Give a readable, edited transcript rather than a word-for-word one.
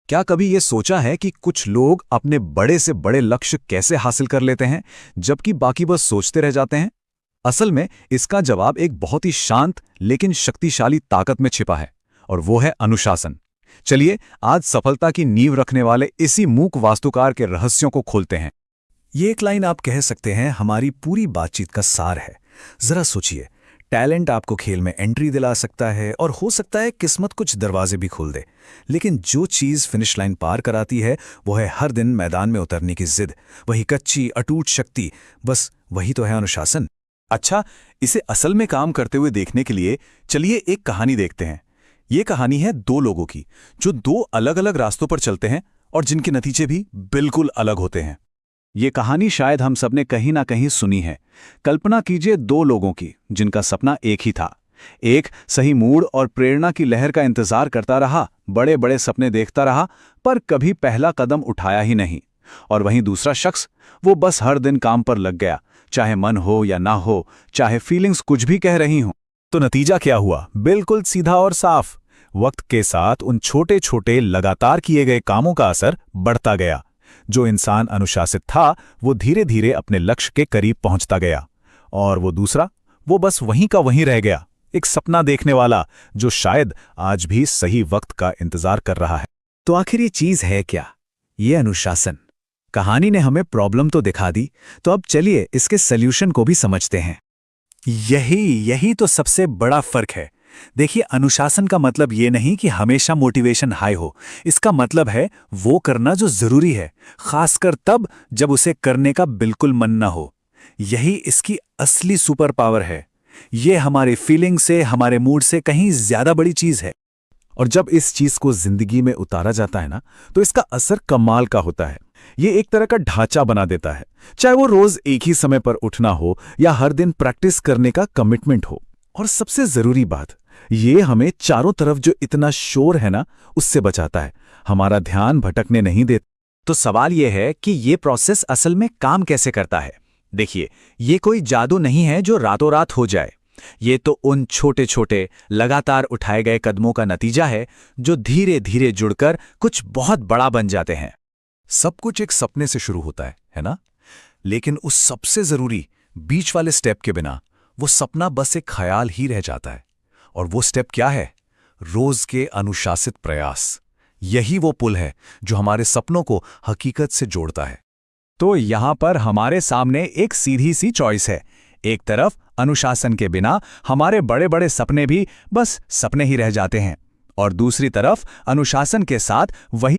क्या कभी ये सोचा है कि कुछ लोग अपने बड़े से बड़े लक्ष्य कैसे हासिल कर लेते हैं, जबकि बाकी बस सोचते रह जाते हैं? असल में इसका जवाब एक बहुत ही शांत लेकिन शक्तिशाली ताकत में छिपा है, और वो है अनुशासन। चलिए आज सफलता की नींव रखने वाले इसी मूक वास्तुकार के रहस्यों को खोलते हैं। ये एक लाइन आप कह सकते हैं हमारी पूरी बातचीत का सार है। जरा सोचिए, टैलेंट आपको खेल में एंट्री दिला सकता है और हो सकता है किस्मत कुछ दरवाजे भी खोल दे, लेकिन जो चीज़ फिनिश लाइन पार कराती है वो है हर दिन मैदान में उतरने की जिद, वही कच्ची अटूट शक्ति। बस वही तो है अनुशासन। अच्छा, इसे असल में काम करते हुए देखने के लिए चलिए एक कहानी देखते हैं। ये कहानी है दो लोगों की जो दो अलग अलग रास्तों पर चलते हैं और जिनके नतीजे भी बिल्कुल अलग होते हैं। ये कहानी शायद हम सबने कहीं ना कहीं सुनी है। कल्पना कीजिए दो लोगों की जिनका सपना एक ही था। एक सही मूड और प्रेरणा की लहर का इंतजार करता रहा, बड़े बड़े सपने देखता रहा, पर कभी पहला कदम उठाया ही नहीं। और वहीं दूसरा शख्स, वो बस हर दिन काम पर लग गया, चाहे मन हो या ना हो, चाहे फीलिंग्स कुछ भी कह रही हों। तो नतीजा क्या हुआ? बिल्कुल सीधा और साफ। वक्त के साथ उन छोटे छोटे लगातार किए गए कामों का असर बढ़ता गया। जो इंसान अनुशासित था वो धीरे धीरे अपने लक्ष्य के करीब पहुंचता गया, और वो दूसरा, वो बस वहीं का वहीं रह गया, एक सपना देखने वाला जो शायद आज भी सही वक्त का इंतजार कर रहा है। तो आखिर ये चीज़ है क्या? ये अनुशासन। कहानी ने हमें प्रॉब्लम तो दिखा दी, तो अब चलिए इसके सल्यूशन को भी समझते हैं। यही तो सबसे बड़ा फर्क है। देखिए, अनुशासन का मतलब ये नहीं कि हमेशा मोटिवेशन हाई हो। इसका मतलब है वो करना जो जरूरी है, खासकर तब जब उसे करने का बिल्कुल मन ना हो। यही इसकी असली सुपर पावर है। ये हमारे फीलिंग से, हमारे मूड से कहीं ज्यादा बड़ी चीज है। और जब इस चीज को जिंदगी में उतारा जाता है ना, तो इसका असर कमाल का होता है। ये एक तरह का ढांचा बना देता है, चाहे वो रोज एक ही समय पर उठना हो या हर दिन प्रैक्टिस करने का कमिटमेंट हो। और सबसे जरूरी बात, ये हमें चारों तरफ जो इतना शोर है ना, उससे बचाता है, हमारा ध्यान भटकने नहीं देता। तो सवाल यह है कि ये प्रोसेस असल में काम कैसे करता है। देखिए, ये कोई जादू नहीं है जो रातों रात हो जाए। ये तो उन छोटे छोटे लगातार उठाए गए कदमों का नतीजा है जो धीरे धीरे जुड़कर कुछ बहुत बड़ा बन जाते हैं। सब कुछ एक सपने से शुरू होता है ना? लेकिन उस सबसे जरूरी बीच वाले स्टेप के बिना वो सपना बस एक ख्याल ही रह जाता है। और वो स्टेप क्या है? रोज के अनुशासित प्रयास। यही वो पुल है जो हमारे सपनों को हकीकत से जोड़ता है। तो यहां पर हमारे सामने एक सीधी सी चॉइस है। एक तरफ अनुशासन के बिना हमारे बड़े बड़े सपने भी बस सपने ही रह जाते हैं, और दूसरी तरफ अनुशासन के साथ वही